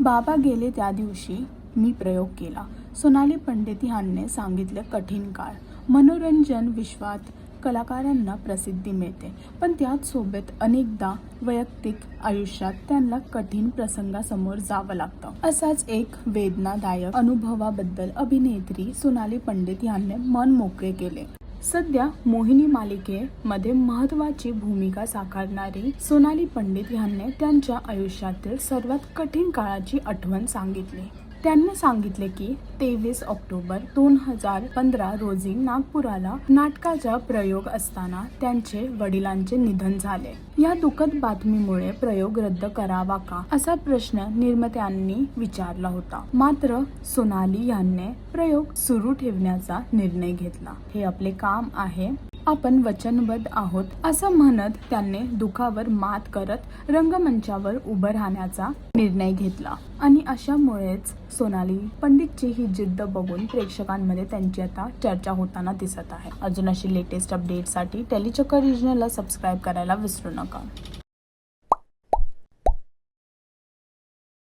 बाबा गेले त्या दिवशी मी प्रयोग केला. सोनाली पंडित यांनी सांगितले कठीण काळ. मनोरंजन विश्वात कलाकारांना प्रसिद्धी मिळते, पण त्याच सोबत अनेकदा वैयक्तिक आयुष्यात त्यांना कठीण प्रसंगासमोर जावं लागतं. असाच एक वेदनादायक अनुभवाबद्दल अभिनेत्री सोनाली पंडित यांनी मन मोकळे केले. सध्या मोहिनी मालिकेमध्ये महत्त्वाची भूमिका साकारणारी सोनाली पंडित यांनी त्यांच्या आयुष्यातील सर्वात कठीण काळाची आठवण सांगितली. त्यांनी सांगितले की 23 ऑक्टोबर 2015 रोजी नागपुराला नाटकाचा प्रयोग असताना त्यांचे वडिलांचे निधन झाले. या दुःखद बातमीमुळे प्रयोग रद्द करावा का असा प्रश्न निर्मात्यांनी विचारला होता. मात्र सोनाली यांनी प्रयोग सुरू ठेवण्याचा निर्णय घेतला. हे आपले काम आहे, आपण वचनबद्ध आहोत असं म्हणत त्यांनी दुःखावर मात करत रंगमंचावर उभं राहण्याचा निर्णय घेतला. आणि अशामुळेच सोनाली पंडितची ही जिद्द बघून प्रेक्षकांमध्ये त्यांची आता चर्चा होताना दिसत आहे. अजून अशी लेटेस्ट अपडेटसाठी टेलीचक्कर रिजनलला सबस्क्राईब करायला विसरू नका.